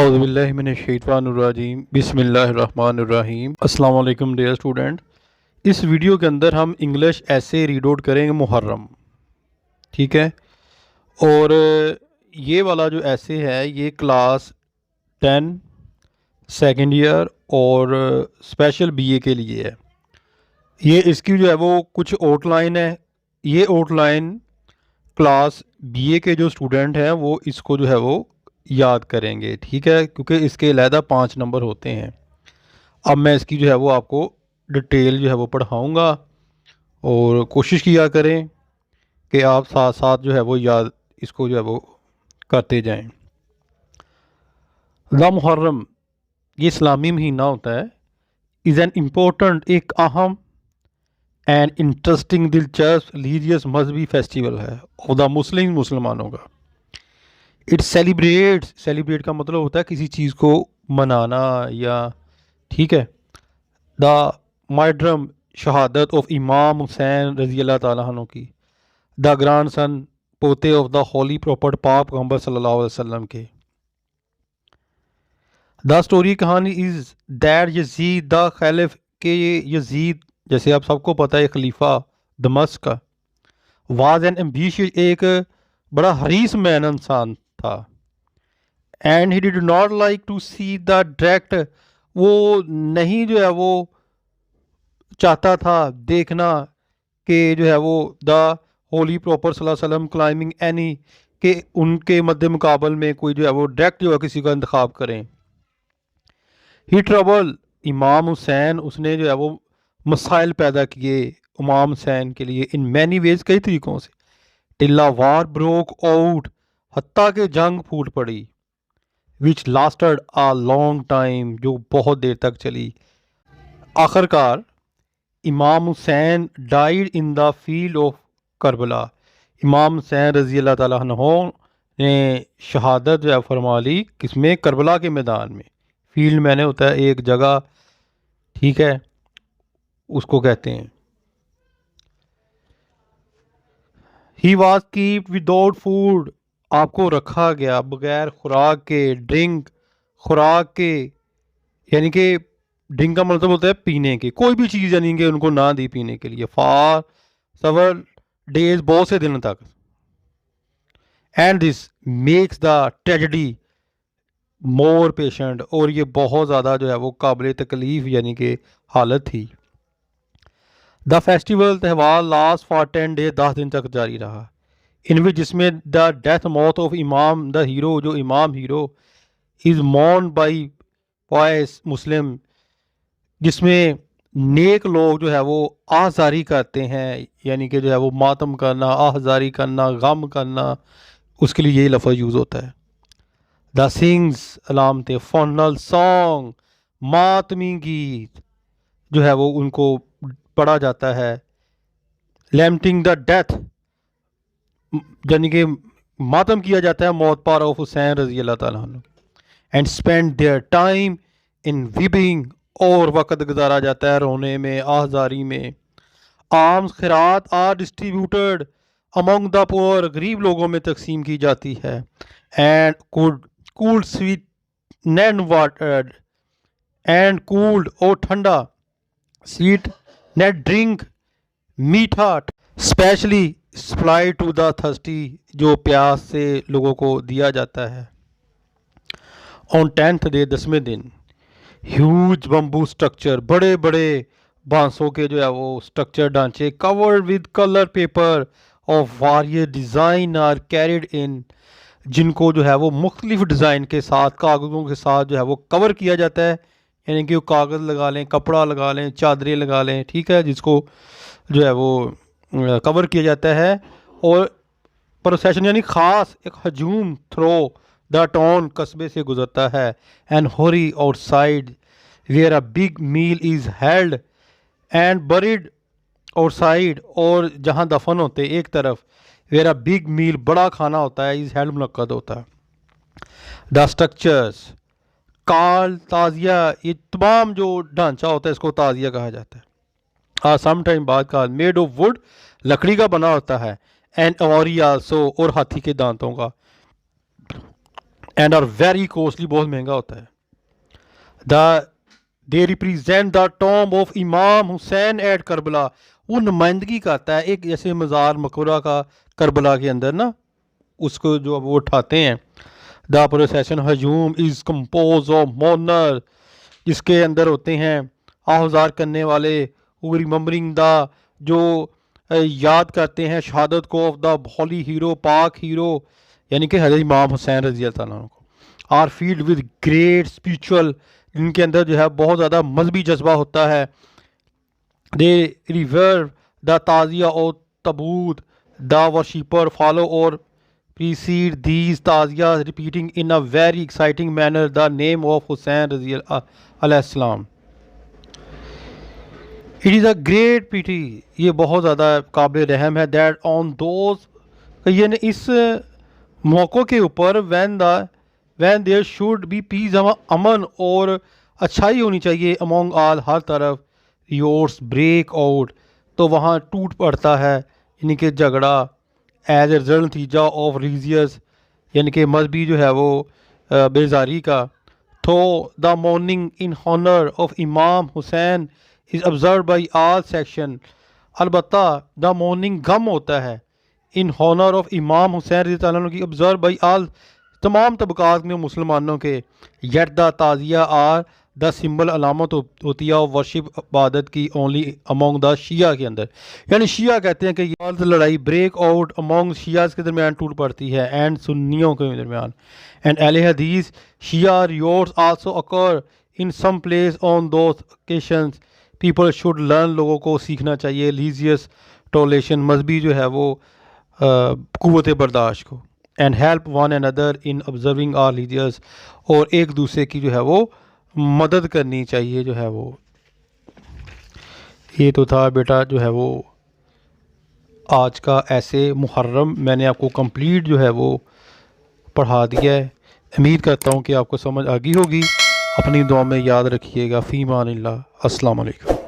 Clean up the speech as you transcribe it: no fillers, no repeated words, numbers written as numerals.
औज़ुबिल्लाहिमिनश्शैतानिर्रजीम बिस्मिल्लाहिर्रहमानिर्रहीम। अस्सलाम वालेकुम डियर स्टूडेंट। इस वीडियो के अंदर हम इंग्लिश ऐसे रीड आउट करेंगे मुहर्रम, ठीक है। और ये वाला जो ऐसे है ये क्लास 10 सेकंड ईयर और स्पेशल बीए के लिए है। ये इसकी जो है वो कुछ आउटलाइन है। ये आउटलाइन क्लास बीए के जो स्टूडेंट हैं वो इसको जो है वो याद करेंगे, ठीक है, क्योंकि इसके अलहदा 5 नंबर होते हैं। अब मैं इसकी जो है वो आपको डिटेल जो है वो पढ़ाऊँगा और कोशिश किया करें कि आप साथ साथ जो है वो याद इसको जो है वो करते जाएं। द मुहर्रम ये इस्लामी महीना होता है। इज़ एन इम्पोर्टेंट एक अहम एंड इंटरेस्टिंग दिलचस्प रिलीजियस मजहबी फेस्टिवल है और द मुस्लिम मुसलमानों का। इट सेलिब्रेट का मतलब होता है किसी चीज़ को मनाना या, ठीक है। द मार्टरम शहादत ऑफ इमाम हुसैन रज़ी अल्लाह ताला अन्हु की। द ग्रैंड सन पोते ऑफ द होली प्रॉपर्ट पाक पैगंबर सल्लल्लाहु अलैहि वसल्लम के। द स्टोरी कहानी इज़ दैट यजीद द खलीफ के यजीद, जैसे आप सबको पता है, खलीफा दमश्क का, वाज एन एम्बिशियस एक बड़ा हरीस मैन इंसान था। And he did not like to see the direct, वो नहीं जो है वो चाहता था देखना कि जो है वो द होली प्रॉपर सल्लल्लाहु अलैहि वसल्लम क्लाइंबिंग एनी, के उनके मध्य मुकाबल में कोई जो है वो डायरेक्ट जो है किसी का इंतखाब करें। ही ट्रबल इमाम हुसैन, उसने जो है वो मसाइल पैदा किए इमाम हुसैन के लिए इन मैनी वेज, कई तरीक़ों से। टिल्ला वार ब्रोक आउट, हत्ता के जंग फूट पड़ी। विच लास्टेड अ लॉन्ग टाइम, जो बहुत देर तक चली। आखिरकार इमाम Hussain died in the field of Karbala, इमाम हुसैन रज़ी अल्लाह ताला अन्हु ने शहादत जो है फरमा ली, किसमें? करबला के मैदान में। फील्ड मैंने होता है एक जगह, ठीक है, उसको कहते हैं। He was keep without food, आपको रखा गया बगैर खुराक के। ड्रिंक, खुराक के, यानी कि ड्रिंक का मतलब होता है पीने के, कोई भी चीज़ यानी कि उनको ना दी पीने के लिए। फॉर सेवरल डेज, बहुत से दिनों तक। And this makes the tragedy more patient, और ये बहुत ज़्यादा जो है वो काबिल तकलीफ़ यानी कि हालत थी। द फेस्टिवल त्यौहार लास्ट फॉर 10 डे, 10 दिन तक जारी रहा। इन विच, जिसमें द डेथ मौत ऑफ इमाम द हीरो, जो इमाम hero, is mourn by pious Muslim, जिसमें नेक लोग जो है वो आहजारी करते हैं, यानी कि जो है वो मातम करना, आहजारी करना, गम करना, उसके लिए यही लफ्ज़ यूज़ होता है। द सिंग्स, अलामतें, फॉनल सॉन्ग, मातमी गीत जो है वो उनको पढ़ा जाता है। लैम्टिंग द डेथ, यानी कि मातम किया जाता है मौत पर ऑफ हुसैन रज़ी अल्लाह ताला अन्हु। And spend their time in weeping, और वक़्त गुजारा जाता है रोने में, आहजारी में। आर्म्स, खैरात are distributed among the poor, गरीब लोगों में तकसीम की जाती है। And cooled sweetened water, and cooled, और ठंडा, स्वीट नेट ड्रिंक, मीठा, specially supply to the thirsty, जो प्यास से लोगों को दिया जाता है। ऑन 10th डे, 10वें दिन, ह्यूज बम्बू स्ट्रक्चर, बड़े बड़े बांसों के जो है वो स्ट्रक्चर, ढांचे, covered with colour paper of warrior design are carried in, जिनको जो है वो मुख्तलिफ डिज़ाइन के साथ, कागज़ों के साथ जो है वो कवर किया जाता है। यानी कि वो कागज़ लगा लें, कपड़ा लगा लें, चादरें लगा लें, ठीक है, जिसको जो है वो कवर किया जाता है। और प्रोसेशन यानी ख़ास एक हजूम थ्रो द टाउन, कस्बे से गुजरता है। एंड होरी outside where a big meal is held and buried outside, और जहाँ दफन होते एक तरफ, वेयर अ बिग मील, बड़ा खाना होता है, इज़ हेल्ड मुनक्कद होता है। द स्ट्रक्चर्स काल ताज़िया, ये तमाम जो ढांचा होता है इसको ताज़िया कहा जाता है। सम टाइम बाद काल मेड ऑफ वुड, लकड़ी का बना होता है। एंड ऑरी आल्सो, और हाथी के दांतों का। एंड आर वेरी कॉस्टली, बहुत महंगा होता है। The they represent the tomb of Imam Hussain eight Karbala, वो नुमाइंदगी करता है एक जैसे मज़ार मकबरा का करबला के अंदर ना, उसको जो अब वो उठाते हैं। द प्रोसेशन हजूम इज़ कम्पोज ऑफ मोनर, जिसके अंदर होते हैं आहजार करने वाले, रिमम्बरिंग द, जो याद करते हैं शहादत को, ऑफ द हॉली हीरो, पाक हीरो यानी कि हज़रत इमाम हुसैन रज़ी अल्लाह तआला अन्हु को। Are filled with great spiritual, इनके अंदर जो है बहुत ज़्यादा मजहबी जज्बा होता है। दे रिवर द ताज़िया और तबूत, द वर्शिपर फॉलो और precede these tazia, repeating in a very exciting manner the name of Hussein रज़ी अलैहि सलाम। It is a great pity, ये बहुत ज़्यादा काबिल रहम है, दैट ऑन दोज, यानी इस मौक़ों के ऊपर when there should be peace, अमन और अच्छाई होनी चाहिए, अमोंग आल, हर तरफ, योर्स ब्रेक आउट, तो वहाँ टूट पड़ता है, यानी कि झगड़ा, एज ए रिजल्ट नतीजा ऑफ रिलीजियस, यानी कि मजहबी जो है वो बेजारी का। तो the mourning in honour of Imam Hussain is observe by all section, अलबत्ता द मॉर्निंग गम होता है इन हॉनर ऑफ इमाम हुसैन रज़ी अल्लाह अन्हु की, ऑब्जर्व बाई आल, तमाम तबकात में मुसलमानों के। Yet the tazia are the symbol, अलामत होती है वर्शिप, इबादत की, ओनली अमोंग द शिया के अंदर, यानी शिया कहते हैं कि ये लड़ाई ब्रेक आउट अमोंग शियाज के दरमियान टूट पड़ती है, एंड सुन्नियों के दरमियान। And Ahle Hadith Shia riots also occur in some place on those occasions, people should learn, लोगों को सीखना चाहिए, रिलीजियस टॉलेशन, मजहबी जो है वो क़ुव्वत बर्दाश्त को, and help one and other in observing are religious, और एक दूसरे की जो है वो मदद करनी चाहिए जो है वो। ये तो था बेटा जो है वो आज का ऐसे मुहर्रम, मैंने आपको कंप्लीट जो है वो पढ़ा दिया है। उम्मीद करता हूँ कि आपको समझ आ गई होगी। अपनी दुआ में याद रखिएगा। फ़ी मानिल्लाह। अस्सलाम वालेकुम।